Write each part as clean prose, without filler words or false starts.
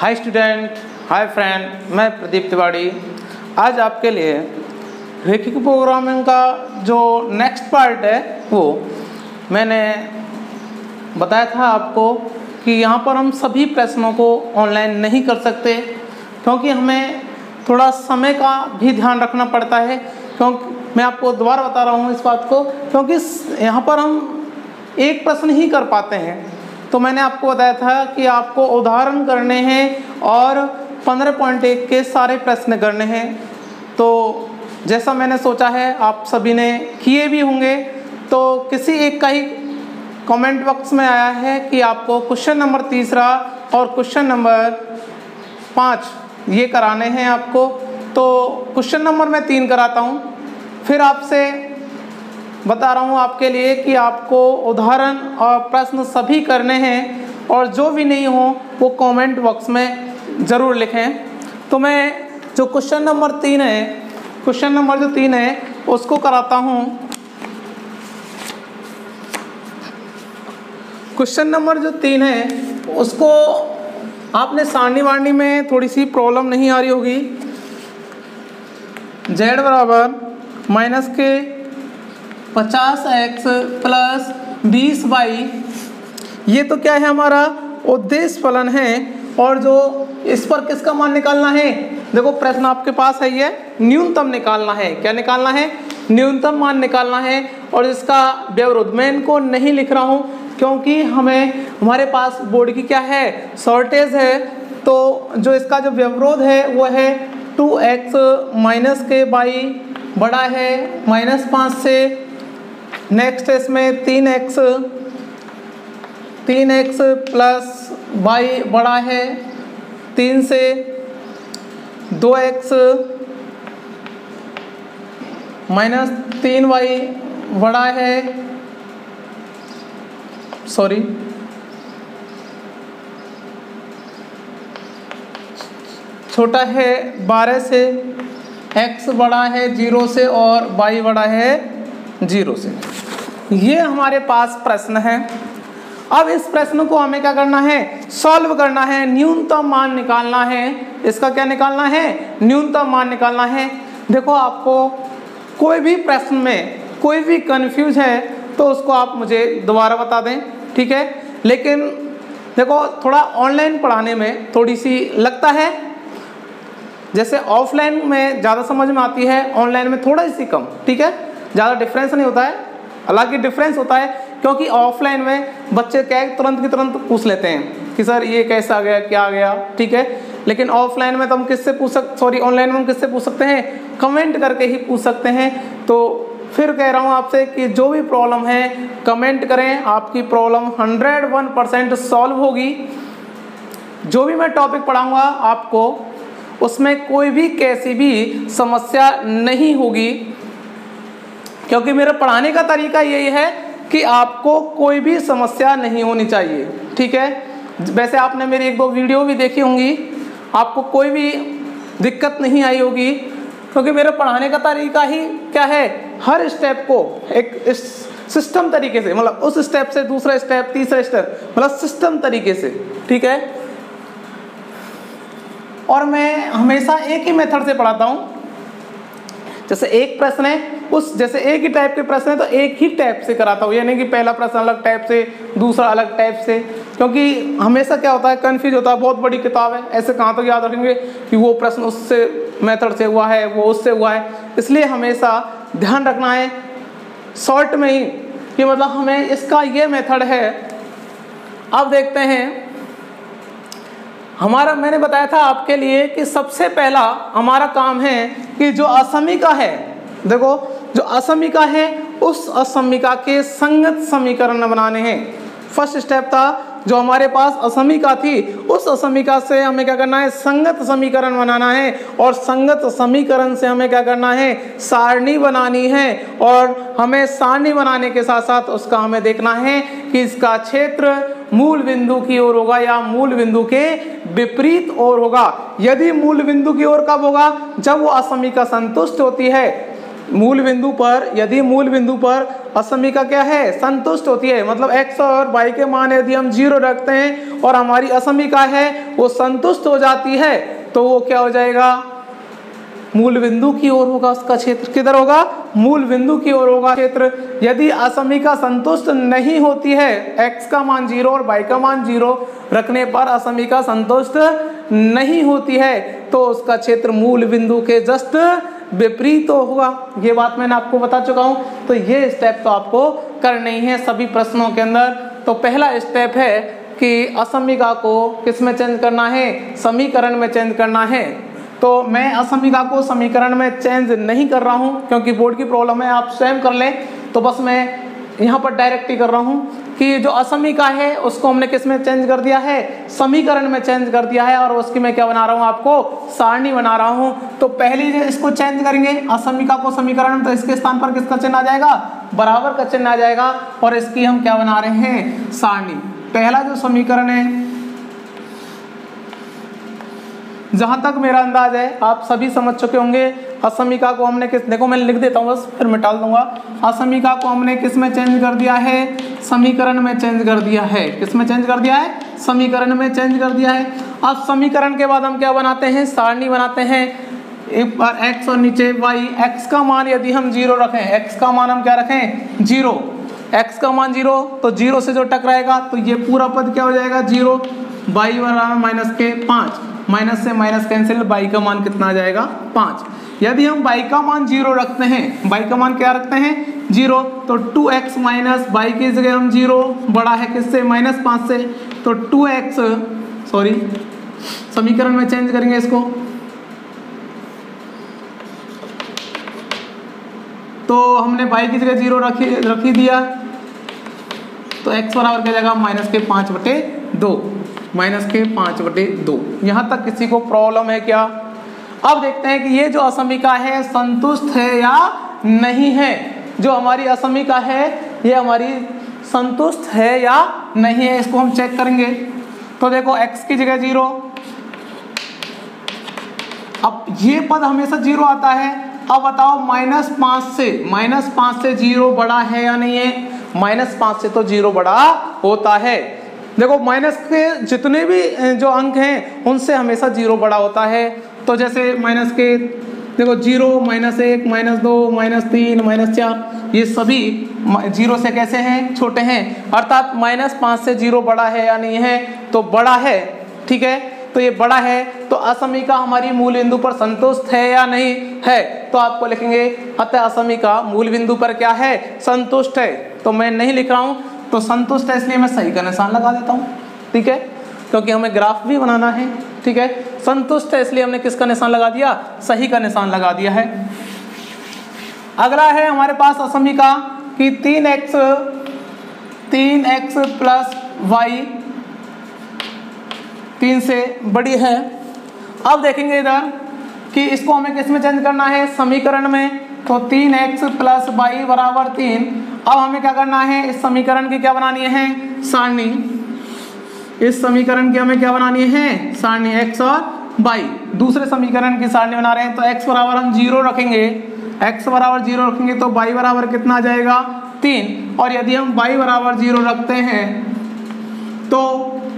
Hi student, hi friend, मैं प्रदीप तिवारी। आज आपके लिए रैखिक प्रोग्रामिंग का जो नेक्स्ट पार्ट है वो मैंने बताया था आपको कि यहाँ पर हम सभी प्रश्नों को ऑनलाइन नहीं कर सकते, क्योंकि हमें थोड़ा समय का भी ध्यान रखना पड़ता है। क्योंकि मैं आपको दोबारा बता रहा हूँ इस बात को, क्योंकि यहाँ पर हम एक प्रश्न ही कर पाते हैं। तो मैंने आपको बताया था कि आपको उदाहरण करने हैं और 15.1 के सारे प्रश्न करने हैं। तो जैसा मैंने सोचा है आप सभी ने किए भी होंगे। तो किसी एक का ही कमेंट बॉक्स में आया है कि आपको क्वेश्चन नंबर 3 और क्वेश्चन नंबर 5 ये कराने हैं आपको। तो क्वेश्चन नंबर मैं 3 कराता हूँ, फिर आपसे बता रहा हूँ आपके लिए कि आपको उदाहरण और प्रश्न सभी करने हैं, और जो भी नहीं हो वो कमेंट बॉक्स में ज़रूर लिखें। तो मैं जो क्वेश्चन नंबर 3 है, क्वेश्चन नंबर जो 3 है उसको कराता हूँ। क्वेश्चन नंबर जो 3 है उसको आपने सारणी वारणी में थोड़ी सी प्रॉब्लम नहीं आ रही होगी। z बराबर माइनस के 50x प्लस 20y, ये तो क्या है, हमारा उद्देश्य फलन है। और जो इस पर किसका मान निकालना है, देखो प्रश्न आपके पास है, ये न्यूनतम निकालना है। क्या निकालना है? न्यूनतम मान निकालना है। और इसका व्यवरोध मैं इनको नहीं लिख रहा हूँ, क्योंकि हमारे पास बोर्ड की क्या है, शॉर्टेज है। तो जो इसका जो व्यवरोध है वो है 2x माइनस के बाई बड़ा है -5 से। नेक्स्ट इसमें 3x प्लस y बड़ा है 3 से। 2x माइनस 3y बड़ा है, सॉरी छोटा है 12 से। x बड़ा है 0 से और y बड़ा है 0 से। ये हमारे पास प्रश्न है। अब इस प्रश्न को हमें क्या करना है, सॉल्व करना है, न्यूनतम मान निकालना है। इसका क्या निकालना है, न्यूनतम मान निकालना है। देखो आपको कोई भी प्रश्न में कोई भी कंफ्यूज है तो उसको आप मुझे दोबारा बता दें, ठीक है। लेकिन देखो थोड़ा ऑनलाइन पढ़ाने में थोड़ी सी लगता है, जैसे ऑफलाइन में ज़्यादा समझ में आती है, ऑनलाइन में थोड़ा सी कम, ठीक है। ज़्यादा डिफरेंस नहीं होता है, हालांकि डिफरेंस होता है, क्योंकि ऑफलाइन में बच्चे क्या है तुरंत की तुरंत पूछ लेते हैं कि सर ये कैसा आ गया, क्या आ गया, ठीक है। लेकिन ऑफलाइन में तो हम किससे ऑनलाइन में हम किससे पूछ सकते हैं, कमेंट करके ही पूछ सकते हैं। तो फिर कह रहा हूँ आपसे कि जो भी प्रॉब्लम है कमेंट करें, आपकी प्रॉब्लम 101% सॉल्व होगी। जो भी मैं टॉपिक पढ़ाऊँगा आपको उसमें कोई भी कैसी भी समस्या नहीं होगी, क्योंकि मेरा पढ़ाने का तरीका यही है कि आपको कोई भी समस्या नहीं होनी चाहिए, ठीक है। वैसे आपने मेरी 1-2 वीडियो भी देखी होंगी, आपको कोई भी दिक्कत नहीं आई होगी, क्योंकि मेरे पढ़ाने का तरीका ही क्या है, हर स्टेप को एक सिस्टम तरीके से, मतलब उस स्टेप से दूसरा स्टेप, तीसरा स्टेप, मतलब सिस्टम तरीके से, ठीक है। और मैं हमेशा एक ही मेथड से पढ़ाता हूँ। जैसे एक प्रश्न है, जैसे एक ही टाइप के प्रश्न है तो एक ही टाइप से कराता हूँ, यानी कि पहला प्रश्न अलग टाइप से, दूसरा अलग टाइप से। क्योंकि हमेशा क्या होता है, कंफ्यूज होता है, बहुत बड़ी किताब है, ऐसे कहाँ तक याद रखेंगे कि वो प्रश्न उससे मेथड से हुआ है, वो उससे हुआ है। इसलिए हमेशा ध्यान रखना है शॉर्ट में ही कि मतलब हमें इसका ये मेथड है। अब देखते हैं, मैंने बताया था आपके लिए कि सबसे पहला हमारा काम है कि जो असमीका है, देखो जो असमीका है उस असमीका के संगत समीकरण बनाने हैं। फर्स्ट स्टेप था, जो हमारे पास असमीका थी उस असमीका से हमें क्या करना है, संगत समीकरण बनाना है। और संगत समीकरण से हमें क्या करना है, सारणी बनानी है। और हमें सारणी बनाने के साथ साथ उसका हमें देखना है कि इसका क्षेत्र मूल बिंदु की ओर होगा या मूल बिंदु के विपरीत ओर होगा। यदि मूल बिंदु की ओर कब होगा, जब वो असमीका संतुष्ट होती है। मूल बिंदु पर, यदि मूल बिंदु पर असमीका क्या है, संतुष्ट होती है, मतलब x और y के मान यदि हम 0 रखते हैं और हमारी असमीका है वो संतुष्ट हो जाती है, तो वो क्या हो जाएगा, मूल बिंदु की ओर होगा उसका क्षेत्र। किधर होगा, मूल बिंदु की ओर होगा क्षेत्र। यदि असमीका संतुष्ट नहीं होती है, x का मान 0 और y का मान 0 रखने पर असमीका संतुष्ट नहीं होती है, तो उसका क्षेत्र मूल बिंदु के जस्ट विपरीत होगा। ये बात मैंने आपको बता चुका हूँ। तो ये स्टेप तो आपको करनी है सभी प्रश्नों के अंदर। तो पहला स्टेप है कि असमीका को किस में चेंज करना है, समीकरण में चेंज करना है। तो मैं असमीका को समीकरण में चेंज नहीं कर रहा हूँ क्योंकि बोर्ड की प्रॉब्लम है, आप स्वयं कर लें। तो बस मैं यहाँ पर डायरेक्ट ही कर रहा हूँ कि जो असमीका है उसको हमने किस में चेंज कर दिया है, समीकरण में चेंज कर दिया है, और उसकी मैं क्या बना रहा हूँ, आपको सारणी बना रहा हूँ। तो पहले जो इसको चेंज करेंगे असमीका को समीकरण में, तो इसके स्थान पर किसका चिन्ह आ जाएगा, बराबर का चिन्ह आ जाएगा, और इसकी हम क्या बना रहे हैं, सारणी। पहला जो समीकरण है, जहां तक मेरा अंदाज है आप सभी समझ चुके होंगे, असमीका को हमने किस, देखो मैं लिख देता हूँ बस फिर मिटा दूंगा। असमीका को हमने किस में चेंज कर दिया है, समीकरण में चेंज कर दिया है। किस में चेंज कर दिया है, समीकरण में चेंज कर दिया है। अब समीकरण के बाद हम क्या बनाते हैं, सारणी बनाते हैं। एक बार x और नीचे y, x का मान यदि हम 0 रखें, x का मान हम क्या रखें, 0, x का मान 0, तो 0 से जो टकराएगा तो ये पूरा पद क्या हो जाएगा, 0, y बराबर माइनस के 5, माइनस से माइनस कैंसिल, y का मान कितना आ जाएगा, 5। यदि हम y का मान 0 रखते हैं, y का मान क्या रखते हैं, 0, तो 2x माइनस y की जगह हम 0 बड़ा है किससे, -5 से, तो 2x, सॉरी समीकरण में चेंज करेंगे इसको, तो हमने y की जगह 0 रखी दिया, तो x बराबर क्या जाएगा, -5/2, -5/2। यहाँ तक किसी को प्रॉब्लम है क्या? अब देखते हैं कि ये जो असमीका है संतुष्ट है या नहीं है। जो हमारी असमीका है ये हमारी संतुष्ट है या नहीं है, इसको हम चेक करेंगे। तो देखो x की जगह 0, अब ये पद हमेशा 0 आता है। अब बताओ -5 से 0 बड़ा है या नहीं है, -5 से तो 0 बड़ा होता है। देखो माइनस के जितने भी जो अंक हैं उनसे हमेशा 0 बड़ा होता है। तो जैसे माइनस के देखो 0, -1, -2, -3, -4, ये सभी 0 से कैसे हैं, छोटे हैं। अर्थात -5 से 0 बड़ा है या नहीं है, तो बड़ा है, ठीक है। तो ये बड़ा है, तो असमीका हमारी मूल बिंदु पर संतुष्ट है या नहीं है, तो आपको लिखेंगे अतः असमीका मूल बिंदु पर क्या है, संतुष्ट है। तो मैं नहीं लिख रहा हूँ, तो संतुष्ट है इसलिए मैं सही का निशान लगा देता हूँ, ठीक है, क्योंकि हमें ग्राफ भी बनाना है, ठीक है। संतुष्ट है इसलिए हमने किसका निशान लगा दिया, सही का निशान लगा दिया है। अगला है हमारे पास असमीका कि 3x प्लस y 3 से बड़ी है। अब देखेंगे इधर कि इसको हमें किस में चेंज करना है, समीकरण में। तो 3x प्लस y बराबर 3। अब हमें क्या करना है, इस समीकरण की क्या बनानी है, सारणी। इस समीकरण की हमें क्या बनानी है, सारणी, x और y। दूसरे समीकरण की सारणी बना रहे हैं, तो x बराबर हम 0 रखेंगे, x बराबर 0 रखेंगे तो y बराबर कितना आ जाएगा, 3। और यदि हम y बराबर 0 रखते हैं तो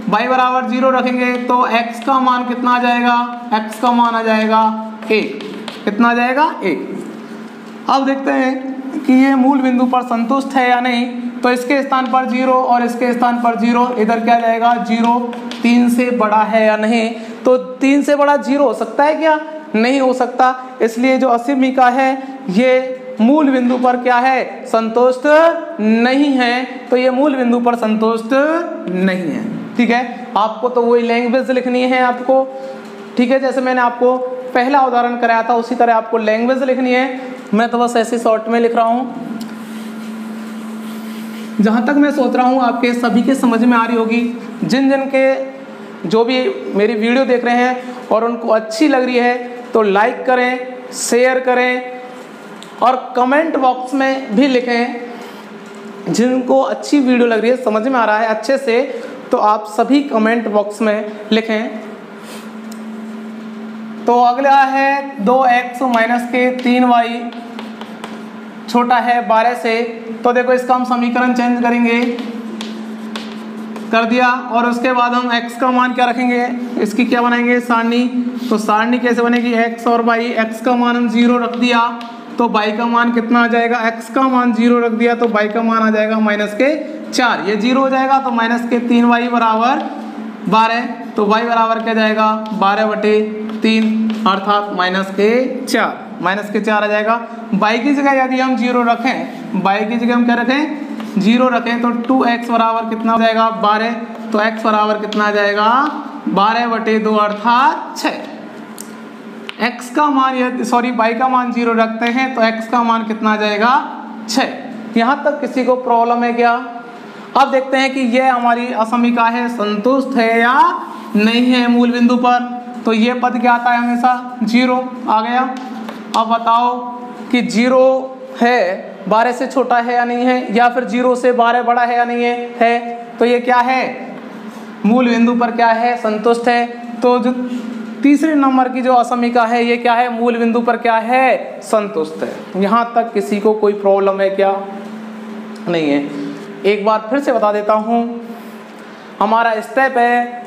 y बराबर 0 रखेंगे तो x का मान कितना आ जाएगा, x का मान आ जाएगा 1। कितना आ जाएगा, 1। अब देखते हैं कि ये मूल बिंदु पर संतुष्ट है या नहीं। तो इसके स्थान पर 0 और इसके स्थान पर 0, इधर क्या जाएगा 0। 3 से बड़ा है या नहीं, तो 3 से बड़ा 0 हो सकता है क्या, नहीं हो सकता। इसलिए जो असमीका है ये मूल बिंदु पर क्या है, संतुष्ट नहीं है। तो ये मूल बिंदु पर संतुष्ट नहीं है, ठीक है। आपको तो वही लैंग्वेज लिखनी है आपको, ठीक है। जैसे मैंने आपको पहला उदाहरण कराया था उसी तरह आपको लैंग्वेज लिखनी है। मैं तो बस ऐसे शॉर्ट में लिख रहा हूँ। जहाँ तक मैं सोच रहा हूँ आपके सभी के समझ में आ रही होगी। जिन जिन के जो भी मेरी वीडियो देख रहे हैं और उनको अच्छी लग रही है तो लाइक करें, शेयर करें और कमेंट बॉक्स में भी लिखें। जिनको अच्छी वीडियो लग रही है, समझ में आ रहा है अच्छे से, तो आप सभी कमेंट बॉक्स में लिखें। तो अगला है 2x माइनस के 3y छोटा है 12 से, तो देखो इसका हम समीकरण चेंज करेंगे, कर दिया। और उसके बाद हम x का मान क्या रखेंगे, इसकी क्या बनाएंगे सारणी। तो सारणी कैसे बनेगी, x और y, x का मान हम 0 रख दिया तो y का मान कितना आ जाएगा, x का मान 0 रख दिया तो y का मान आ जाएगा -4, ये 0 हो जाएगा तो -3y बराबर 12, तो y बराबर क्या जाएगा 12/3 अर्थात -4 आ जाएगा। y की जगह यदि हम 0 रखें, y की जगह हम क्या रखें 0 रखें तो 2x बराबर कितना हो जाएगा 12, तो x बराबर कितना आ जाएगा 12/2 अर्थात 6। x का मान y का मान 0 रखते हैं तो x का मान कितना आ जाएगा 6। यहाँ तक किसी को प्रॉब्लम है क्या। अब देखते हैं कि ये हमारी असमीका है संतुष्ट है या नहीं है मूल बिंदु पर। तो ये पद क्या आता है हमेशा 0 आ गया। अब बताओ कि 0 है 12 से छोटा है या नहीं है, या फिर 0 से 12 बड़ा है या नहीं है, तो ये क्या है मूल बिंदु पर क्या है संतुष्ट है। तो जो तीसरे नंबर की जो असमीका है ये क्या है मूल बिंदु पर क्या है संतुष्ट है। यहाँ तक किसी को कोई प्रॉब्लम है क्या, नहीं है। एक बार फिर से बता देता हूँ, हमारा स्टेप है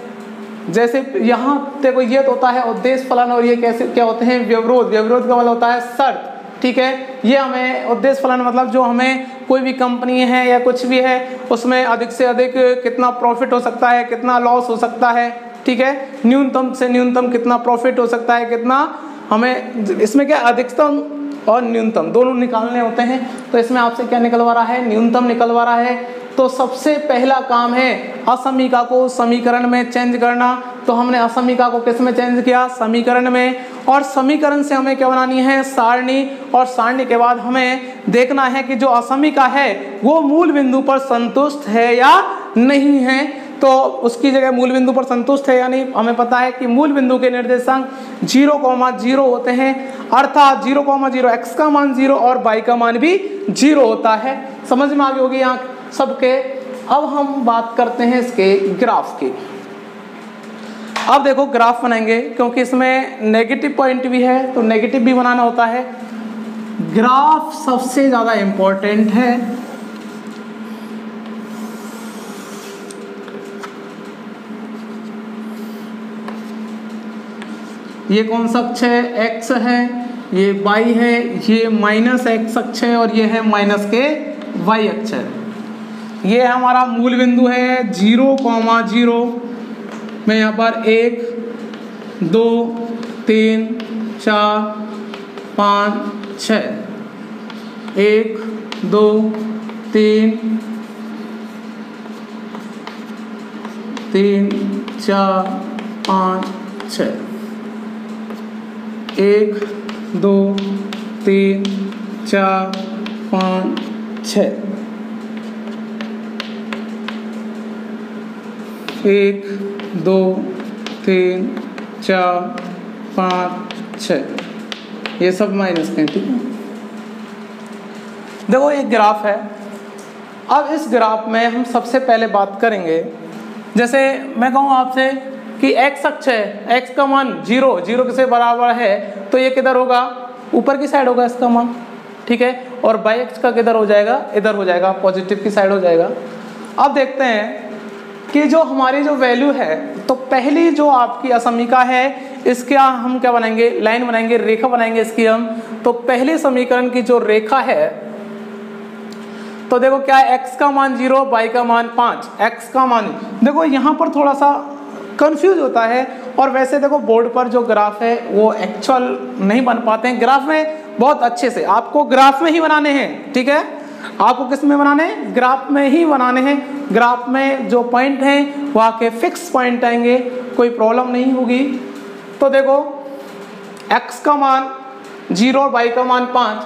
जैसे यहाँ देखो ये तो होता है उद्देश्य फलन और ये कैसे क्या होते हैं व्यवरोध। व्यवरोध का मतलब होता है शर्त, ठीक है। ये हमें उद्देश्य फलन मतलब जो हमें कोई भी कंपनी है या कुछ भी है उसमें अधिक से अधिक कितना प्रॉफिट हो सकता है, कितना लॉस हो सकता है, ठीक है। न्यूनतम से न्यूनतम कितना प्रॉफिट हो सकता है, कितना हमें इसमें क्या अधिकतम और न्यूनतम दोनों निकालने होते हैं। तो इसमें आपसे क्या निकलवा रहा है न्यूनतम निकलवा रहा है। तो सबसे पहला काम है असमीका को समीकरण में चेंज करना। तो हमने असमीका को किस में चेंज किया समीकरण में, और समीकरण से हमें क्या बनानी है सारणी, और सारणी के बाद हमें देखना है कि जो असमीका है वो मूल बिंदु पर संतुष्ट है या नहीं है। तो उसकी जगह मूल बिंदु पर संतुष्ट है या नहीं, हमें पता है कि मूल बिंदु के निर्देशांक 0,0 होते हैं, अर्थात 0,0 x का मान 0 और y का मान भी 0 होता है। समझ में आ गई होगी यहाँ सबके। अब हम बात करते हैं इसके ग्राफ की। अब देखो ग्राफ बनाएंगे क्योंकि इसमें नेगेटिव पॉइंट भी है तो नेगेटिव भी बनाना होता है। ग्राफ सबसे ज्यादा इंपॉर्टेंट है। ये कौन सा अक्ष है x है, ये y है, ये -x अक्ष है और ये है -y अक्ष है। ये हमारा मूल बिंदु है 0,0 में यहाँ पर 1 2 3 4 5 6 1 2 3 3 4 5 6 1 2 3 4 5 6 1 2 3 4 5 6 ये सब माइनस के, ठीक है। देखो एक ग्राफ है। अब इस ग्राफ में हम सबसे पहले बात करेंगे, जैसे मैं कहूँ आपसे कि x अक्ष है, x का मान 0 से बराबर है तो ये किधर होगा ऊपर की साइड होगा इसका मान, ठीक है। और y अक्ष का किधर हो जाएगा इधर हो जाएगा, पॉजिटिव की साइड हो जाएगा। अब देखते हैं कि जो हमारी जो वैल्यू है, तो पहली जो आपकी असमीका है इसका हम क्या बनाएंगे लाइन बनाएंगे, रेखा बनाएंगे इसकी हम। तो पहले समीकरण की जो रेखा है तो देखो क्या है x का मान 0 y का मान 5, x का मान देखो यहाँ पर थोड़ा सा कंफ्यूज होता है। और वैसे देखो बोर्ड पर जो ग्राफ है वो एक्चुअल नहीं बन पाते हैं। ग्राफ में बहुत अच्छे से आपको ग्राफ में ही बनाने हैं, ठीक है। आपको किस में बनाने हैं ग्राफ में ही बनाने हैं। ग्राफ में जो पॉइंट हैं वो आके फिक्स पॉइंट आएंगे, कोई प्रॉब्लम नहीं होगी। तो देखो x का मान 0 और y का मान 5,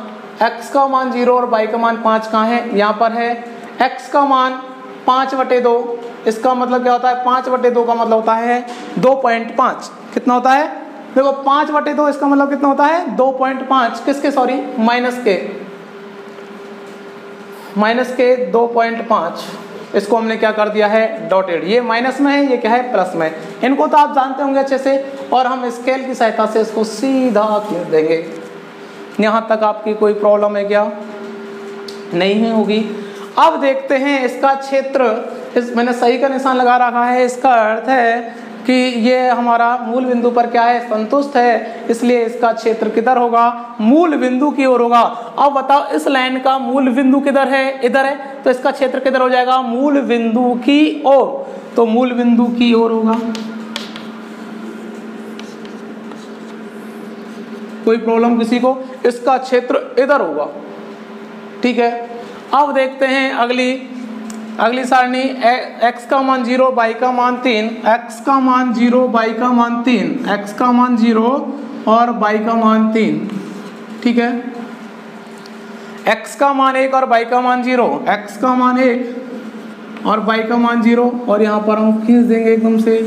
x का मान 0 और y का मान 5 कहाँ है यहाँ पर है। x का मान 5/2, इसका मतलब क्या होता है 5/2 का मतलब होता है 2.5। कितना होता है देखो 5/2 इसका मतलब कितना होता है 2.5, किसके सॉरी माइनस के 2.5। इसको हमने क्या कर दिया है डॉटेड, ये माइनस में है ये क्या है प्लस में। इनको तो आप जानते होंगे अच्छे से, और हम स्केल की सहायता से इसको सीधा लिख देंगे। यहाँ तक आपकी कोई प्रॉब्लम है क्या, नहीं होगी। अब देखते हैं इसका क्षेत्र, इस मैंने सही का निशान लगा रखा है, इसका अर्थ है कि ये हमारा मूल बिंदु पर क्या है, संतुष्ट है, इसलिए इसका क्षेत्र किधर होगा, मूल बिंदु की ओर होगा। अब बताओ इस लाइन का मूल बिंदु किधर है, इधर है, तो इसका क्षेत्र किधर हो जाएगा, मूल बिंदु की ओर, तो मूल बिंदु की ओर होगा। कोई प्रॉब्लम किसी को, इसका क्षेत्र इधर होगा, ठीक है। अब देखते हैं अगली सारणी, x का मान 0, y का मान 3, x का मान 0, y का मान 3, x का मान 0 और y का मान 3, ठीक है। x का मान 1 और y का मान 0, x का मान 1 और y का मान 0, और यहाँ पर हम खींच देंगे एकदम से।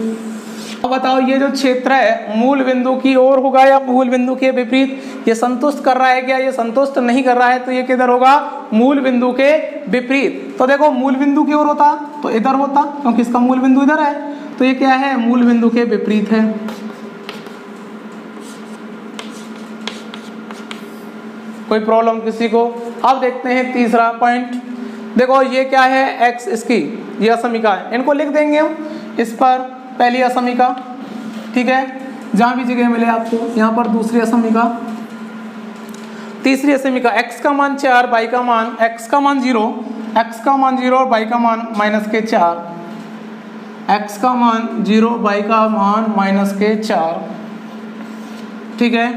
अब बताओ ये जो क्षेत्र है मूल बिंदु की ओर होगा या मूल बिंदु के विपरीत, ये संतुष्ट कर रहा है क्या, ये संतुष्ट नहीं कर रहा है, तो ये किधर होगा, मूल बिंदु के विपरीत। तो देखो मूल बिंदु की ओर होता तो इधर होता, क्योंकि इसका मूल बिंदु इधर है, तो ये क्या है, मूल बिंदु के विपरीत है। कोई प्रॉब्लम किसी को। अब देखते हैं तीसरा पॉइंट, देखो ये क्या है, x इसकी ये असमिका है, इनको लिख देंगे हम इस पर, पहली असमिका, ठीक है, जहां भी जगह मिले आपको, यहाँ पर दूसरी असमिका, तीसरी असमिका, x का मान 4, y का मान, x का मान 0, x का मान 0 और y का मान -4, x का मान 0, y का मान -4, ठीक है,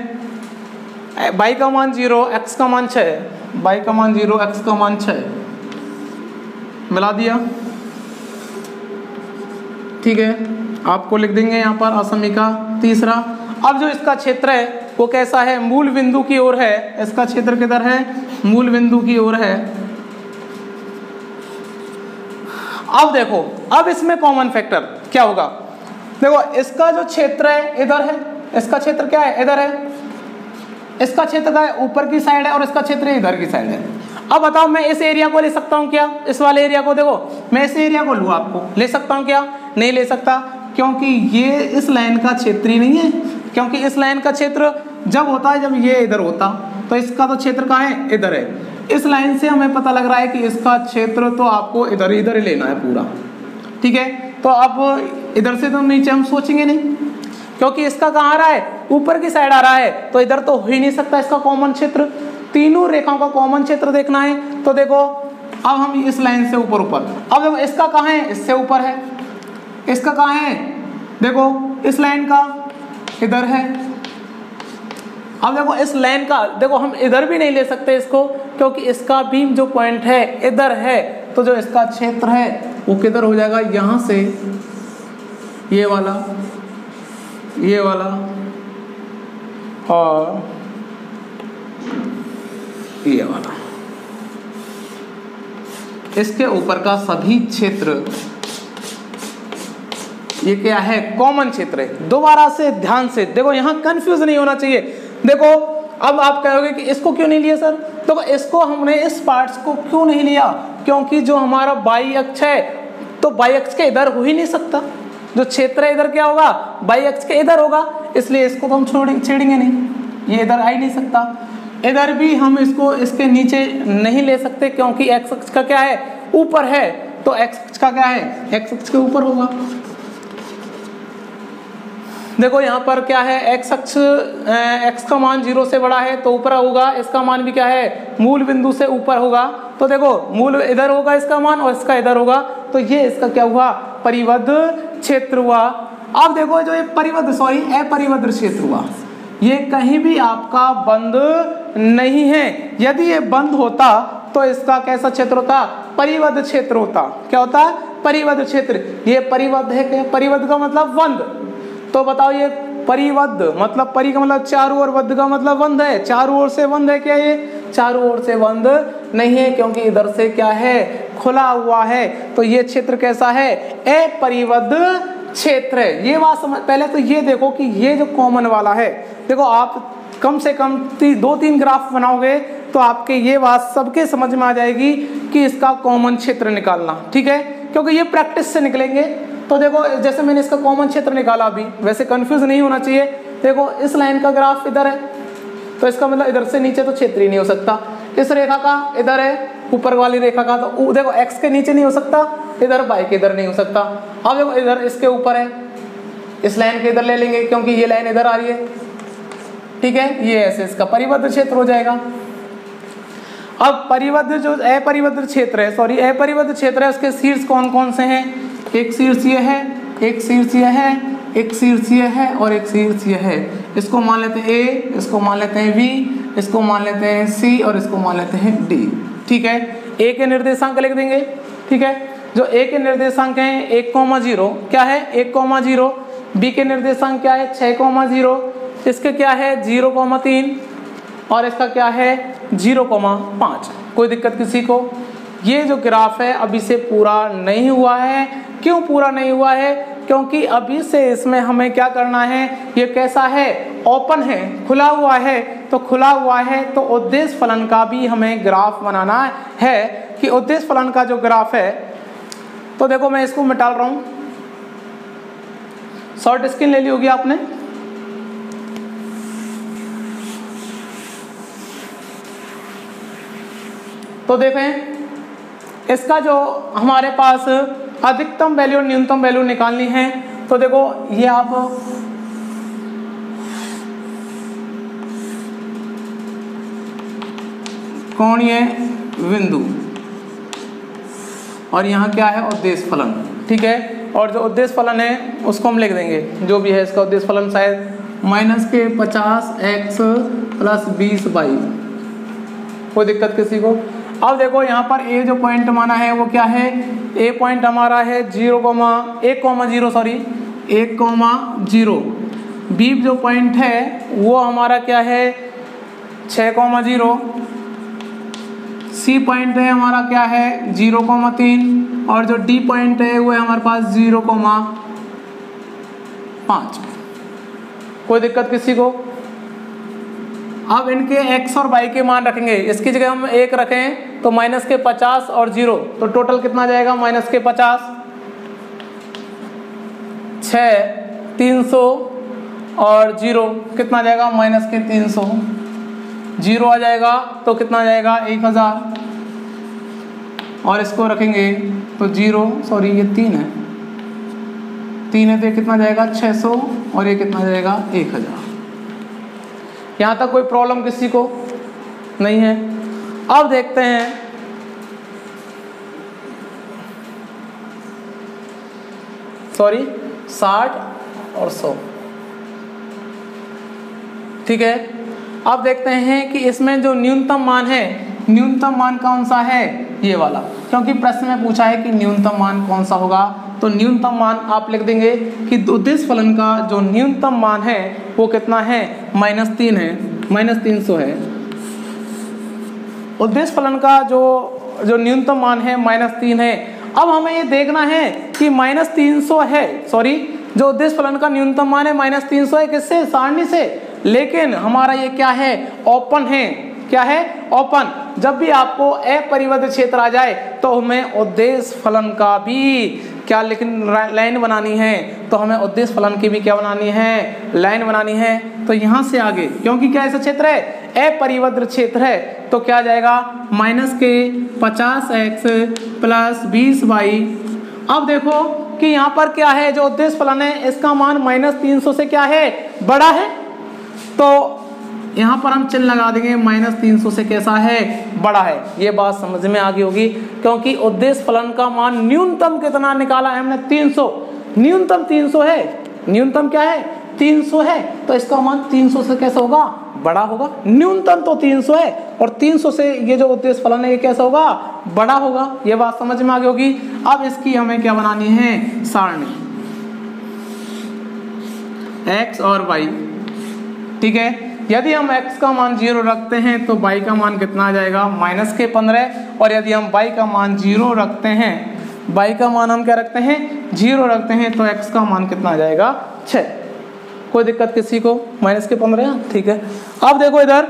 y का मान 0, x का मान 6, y का मान 0, x का मान 6, मिला दिया, ठीक है। आपको लिख देंगे यहाँ पर असमिका तीसरा। अब जो इसका क्षेत्र है वो कैसा है, मूल बिंदु की ओर है, इसका क्षेत्र किधर है, मूल बिंदु की ओर है। अब देखो, अब इसमें कॉमन फैक्टर क्या होगा, देखो इसका जो क्षेत्र है इधर है, इसका क्षेत्र क्या है, इधर है, इसका क्षेत्र का ऊपर की साइड है और इसका क्षेत्र इधर की साइड है। अब बताओ मैं इस एरिया को ले सकता हूँ क्या, इस वाले एरिया को, देखो मैं इस एरिया को लूँ, आपको ले सकता हूँ क्या, नहीं ले सकता, क्योंकि ये इस लाइन का क्षेत्र ही नहीं है, क्योंकि इस लाइन का क्षेत्र जब होता है जब ये इधर होता, तो इसका तो क्षेत्र कहाँ है, इधर है। इस लाइन से हमें पता लग रहा है कि इसका क्षेत्र तो आपको इधर ही लेना है पूरा, ठीक है। तो अब इधर से तो नीचे हम सोचेंगे नहीं, क्योंकि इसका कहाँ आ रहा है, ऊपर की साइड आ रहा है, तो इधर तो हो ही नहीं सकता इसका कॉमन क्षेत्र। तीनों रेखाओं का कॉमन क्षेत्र देखना है, तो देखो अब हम इस लाइन से ऊपर, अब देखो इसका कहाँ है, इससे ऊपर है, इसका कहाँ है, देखो इस लाइन का इधर है। अब देखो इस लाइन का, देखो हम इधर भी नहीं ले सकते इसको, क्योंकि इसका भी जो पॉइंट है इधर है, तो जो इसका क्षेत्र है वो किधर हो जाएगा, यहाँ से ये वाला और ये वाला, इसके ऊपर का सभी क्षेत्र ये क्या है, कॉमन क्षेत्र है। दोबारा से ध्यान से देखो, यहाँ कंफ्यूज नहीं होना चाहिए। देखो अब आप कहोगे कि इसको क्यों नहीं लिया सर, तो इसको हमने इस पार्ट्स को क्यों नहीं लिया, क्योंकि जो हमारा बाई अक्ष है तो बाई अक्ष के इधर हो ही नहीं सकता, जो क्षेत्र है इधर क्या होगा, बाई अक्ष के इधर होगा, इसलिए इसको तो हम छेड़ेंगे नहीं, ये इधर आ ही नहीं सकता। इधर भी हम इसको इसके नीचे नहीं ले सकते, क्योंकि एक्स अक्ष का क्या है, ऊपर है, तो एक्स अक्ष का क्या है, एक्स अक्ष के ऊपर होगा। देखो यहाँ पर क्या है, एक्स अक्ष, एक्स का मान 0 से बड़ा है तो ऊपर होगा, इसका मान भी क्या है, मूल बिंदु से ऊपर होगा, तो देखो मूल इधर होगा इसका मान और इसका इधर होगा, तो ये इसका क्या हुआ, परिबद्ध क्षेत्र हुआ। अब देखो जो ये अपरिबद्ध क्षेत्र हुआ, ये कहीं भी आपका बंद नहीं है। यदि ये बंद होता तो इसका कैसा क्षेत्र होता, परिबद्ध क्षेत्र होता। क्या होता, परिबद्ध क्षेत्र। ये परिबद्ध है क्या, परिबद्ध का मतलब बंद, तो बताओ ये परिबद्ध मतलब, परि का मतलब चारों ओर, बद्ध का मतलब बंद है, चारों ओर से बंद है क्या, ये चारों ओर से बंद नहीं है, क्योंकि इधर से क्या है, खुला हुआ है। तो ये क्षेत्र कैसा है, अपरिबद्ध क्षेत्र है। ये बात समझ, पहले तो ये देखो कि ये जो कॉमन वाला है, देखो आप कम से कम 2-3 ग्राफ बनाओगे तो आपके ये बात सबके समझ में आ जाएगी कि इसका कॉमन क्षेत्र निकालना, ठीक है, क्योंकि ये प्रैक्टिस से निकलेंगे। तो देखो जैसे मैंने इसका कॉमन क्षेत्र निकाला अभी, वैसे कंफ्यूज नहीं होना चाहिए। देखो इस लाइन का ग्राफ इधर है, तो इसका मतलब इधर से नीचे तो क्षेत्र ही नहीं हो सकता। इस रेखा का इधर है ऊपर वाली रेखा का, तो देखो x के नीचे नहीं हो सकता, इधर y के इधर नहीं हो सकता। अब देखो इधर इसके ऊपर है, इस लाइन के इधर ले लेंगे क्योंकि ये लाइन इधर आ रही है, ठीक है, ये ऐसे इसका परिबद्ध क्षेत्र हो जाएगा। अब परिबद्ध जो अपरिबद्ध क्षेत्र है, सॉरी अपरिबद्ध क्षेत्र है, उसके शीर्ष कौन कौन से हैं? एक शीर्ष ये है, एक शीर्ष ये है, एक शीर्ष ये है और एक शीर्ष ये है। इसको मान लेते हैं A, इसको मान लेते हैं B, इसको मान लेते हैं C और इसको मान लेते हैं D, ठीक है। A के निर्देशांक लिख देंगे, ठीक है। जो A के निर्देशांक हैं 1,0 क्या है 1,0, B के निर्देशांक क्या है 6,0, इसके क्या है 0,3 और इसका क्या है 0,5। कोई दिक्कत किसी को? ये जो ग्राफ है अभी से पूरा नहीं हुआ है। क्यों पूरा नहीं हुआ है? क्योंकि अभी से इसमें हमें क्या करना है, ये कैसा है ओपन है, खुला हुआ है। तो खुला हुआ है तो उद्देश्य फलन का भी हमें ग्राफ बनाना है कि उद्देश्य फलन का जो ग्राफ है, तो देखो मैं इसको मिटा रहा हूँ, शॉर्ट स्क्रीन ले ली होगी आपने। तो देखें इसका जो हमारे पास अधिकतम वैल्यू और न्यूनतम वैल्यू निकालनी है, तो देखो ये आप कोणीय बिंदु और यहाँ क्या है उद्देश्य फलन, ठीक है। और जो उद्देश्य फलन है उसको हम लिख देंगे, जो भी है इसका उद्देश्य फलन शायद -50x + 20y। कोई दिक्कत किसी को? अब देखो यहाँ पर ए जो पॉइंट माना है वो क्या है, ए पॉइंट हमारा है 1,0 सॉरी 1,0। बी जो पॉइंट है वो हमारा क्या है 6,0। सी पॉइंट है हमारा क्या है 0,3 और जो डी पॉइंट है वो है हमारे पास 0,5। कोई दिक्कत किसी को? अब इनके x और y के मान रखेंगे, इसकी जगह हम 1 रखें तो -50 और 0, तो टोटल कितना जाएगा -50 6 300 और 0 कितना जाएगा -300, 0 आ जाएगा तो कितना जाएगा 1000 और इसको रखेंगे तो 0 सॉरी ये 3 है, 3 है तो कितना जाएगा 600 और ये कितना जाएगा 1000। यहाँ तक कोई प्रॉब्लम किसी को नहीं है? अब देखते हैं सॉरी 60 और 100, ठीक है। अब देखते हैं कि इसमें जो न्यूनतम मान है, न्यूनतम मान कौन सा है, ये वाला, क्योंकि प्रश्न में पूछा है कि न्यूनतम मान कौन सा होगा। तो न्यूनतम मान आप लिख देंगे कि उद्देश्य फलन का जो न्यूनतम मान है वो कितना है -3 है, -300 है। उद्देश्य फलन का जो न्यूनतम मान है -3 है। अब हमें ये देखना है कि -300 है, सॉरी जो उद्देश्य फलन का न्यूनतम मान है -300 है, किससे, सारणी से। लेकिन हमारा ये क्या है ओपन है, क्या है ओपन। जब भी आपको अपरिबद्ध क्षेत्र आ जाए तो हमें उद्देश्य फलन का भी क्या लाइन बनानी है, तो हमें उद्देश्य फलन की भी क्या बनानी है, लाइन बनानी है। तो यहाँ से आगे क्योंकि क्या ऐसा क्षेत्र है अपरिबद्ध क्षेत्र है, तो क्या जाएगा -50x + 20y। अब देखो कि यहाँ पर क्या है, जो उद्देश्य फलन है इसका मान -300 से क्या है बड़ा है, तो यहाँ पर हम चिन्ह लगा देंगे -300 से कैसा है बड़ा है। ये बात समझ में आ गई होगी, क्योंकि उद्देश्य फलन का मान न्यूनतम कितना निकाला है हमने 300, न्यूनतम 300 है, न्यूनतम क्या है 300 है, तो इसका मान 300 से कैसा होगा बड़ा होगा। न्यूनतम तो 300 है और 300 से ये जो उद्देश्य फलन है ये कैसा होगा बड़ा होगा। ये बात समझ में आ गई होगी। अब इसकी हमें क्या बनानी है सारणी x और y, ठीक है। यदि हम x का मान 0 रखते हैं तो y का मान कितना आ जाएगा -15, और यदि हम y का मान 0 रखते हैं, y का मान हम क्या रखते हैं 0 रखते हैं, तो x का मान कितना आ जाएगा 6। कोई दिक्कत किसी को? -15, ठीक है। अब देखो इधर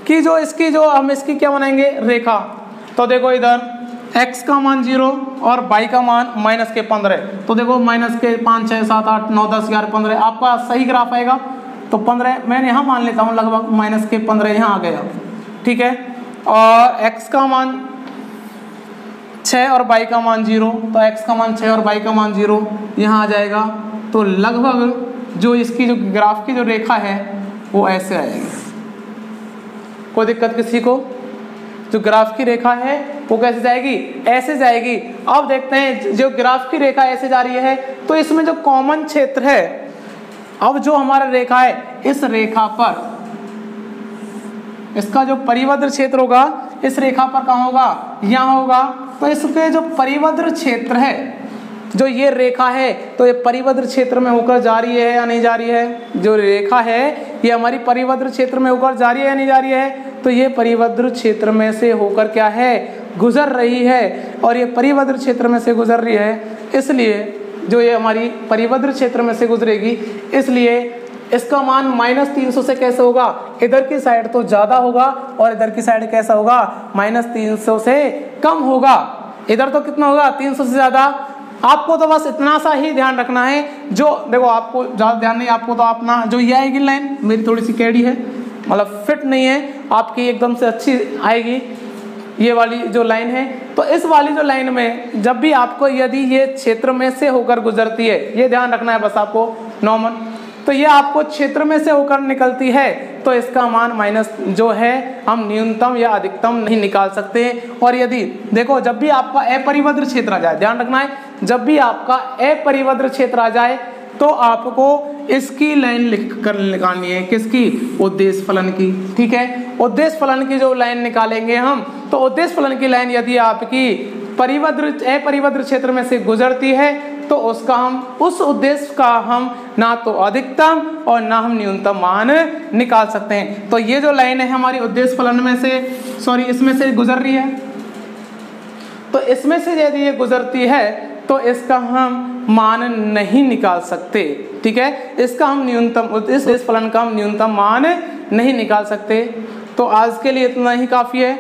कि जो इसकी हम इसकी क्या बनाएंगे रेखा, तो देखो इधर x का मान 0 और y का मान -15, तो देखो -5 6 7 8 9 10 11 15 आपका सही ग्राफ आएगा। तो 15 मैंने यहाँ मान लेता हूँ, लगभग -15 यहाँ आ गया, ठीक है। और x का मान 6 और y का मान 0, तो x का मान 6 और y का मान 0 यहाँ आ जाएगा। तो लगभग जो इसकी जो ग्राफ की जो रेखा है वो ऐसे आएगी। कोई दिक्कत किसी को? जो ग्राफ की रेखा है वो कैसे जाएगी? ऐसे जाएगी। अब देखते हैं जो ग्राफ की रेखा ऐसे जा रही है तो इसमें जो कॉमन क्षेत्र है, अब जो हमारा रेखा है इस रेखा पर इसका जो परिवद्र क्षेत्र होगा इस रेखा पर कहाँ होगा? यहाँ होगा। तो इसके जो परिवद्र क्षेत्र है, जो ये रेखा है, तो ये परिवद्र क्षेत्र में होकर जा रही है या नहीं जा रही है? जो रेखा है ये हमारी परिवद्र क्षेत्र में होकर जा रही है या नहीं जा रही है? तो ये परिवद्र क्षेत्र में से होकर क्या है? गुजर रही है। और ये परिवद्र क्षेत्र में से गुजर रही है, इसलिए जो ये हमारी परिवद्र क्षेत्र में से गुजरेगी, इसलिए इसका मान -300 से कैसे होगा? इधर की साइड तो ज्यादा होगा और इधर की साइड कैसा होगा? -300 से कम होगा। इधर तो कितना होगा? 300 से ज्यादा। आपको तो बस इतना सा ही ध्यान रखना है। जो देखो आपको ज्यादा ध्यान नहीं, आपको तो अपना जो ये आएगी लाइन, मेरी थोड़ी सी टेढ़ी है, मतलब फिट नहीं है, आपकी एकदम से अच्छी आएगी ये वाली जो लाइन है। तो इस वाली जो लाइन में जब भी आपको यदि ये क्षेत्र में से होकर गुजरती है, ये ध्यान रखना है बस आपको नॉर्मल, तो ये आपको क्षेत्र में से होकर निकलती है तो इसका मान माइनस जो है हम न्यूनतम या अधिकतम नहीं निकाल सकते। और यदि देखो जब भी आपका अपरिवद्र क्षेत्र आ जाए, ध्यान रखना है, जब भी आपका अपरिवद्र क्षेत्र आ जाए तो आपको इसकी लाइन लिख कर निकालनी है। किसकी? उद्देश्य फलन की। ठीक है, उद्देश्य फलन की जो लाइन निकालेंगे हम, तो उद्देश्य फलन की लाइन यदि आपकी अपरिवद्र क्षेत्र में से गुजरती है तो उसका हम उस उद्देश्य का हम ना तो अधिकतम और ना हम न्यूनतम मान निकाल सकते हैं। तो ये जो लाइन है हमारी उद्देश्य फलन में से इसमें से गुजर रही है, तो इसमें से यदि ये गुजरती है तो इसका हम मान नहीं निकाल सकते। ठीक है, इसका हम न्यूनतम इस फलन का हम न्यूनतम मान नहीं निकाल सकते। तो आज के लिए इतना ही काफ़ी है।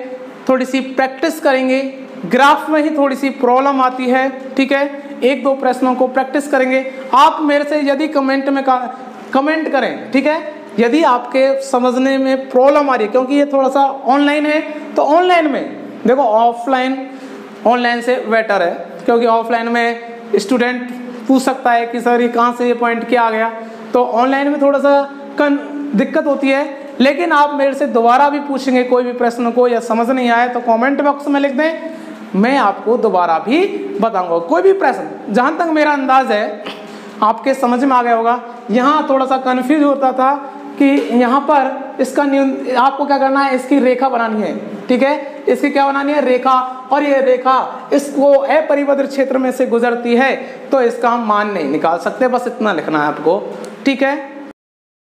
थोड़ी सी प्रैक्टिस करेंगे, ग्राफ में ही थोड़ी सी प्रॉब्लम आती है। ठीक है, 1-2 प्रश्नों को प्रैक्टिस करेंगे। आप मेरे से यदि कमेंट में कमेंट करें, ठीक है, यदि आपके समझने में प्रॉब्लम आ रही है, क्योंकि ये थोड़ा सा ऑनलाइन है, तो ऑनलाइन में देखो ऑनलाइन से बेटर है, क्योंकि ऑफलाइन में स्टूडेंट पूछ सकता है कि सर ये कहाँ से ये पॉइंट क्या आ गया, तो ऑनलाइन में थोड़ा सा दिक्कत होती है। लेकिन आप मेरे से दोबारा भी पूछेंगे कोई भी प्रश्न को या समझ नहीं आए तो कमेंट बॉक्स में लिख दें, मैं आपको दोबारा भी बताऊंगा। कोई भी प्रश्न, जहाँ तक मेरा अंदाज है आपके समझ में आ गया होगा। यहाँ थोड़ा सा कंफ्यूज होता था कि यहाँ पर इसका आपको क्या करना है, इसकी रेखा बनानी है। ठीक है, इसकी क्या बनानी है? रेखा। और ये रेखा इसको अपरिवद्र क्षेत्र में से गुजरती है तो इसका हम मान नहीं निकाल सकते, बस इतना लिखना है आपको। ठीक है।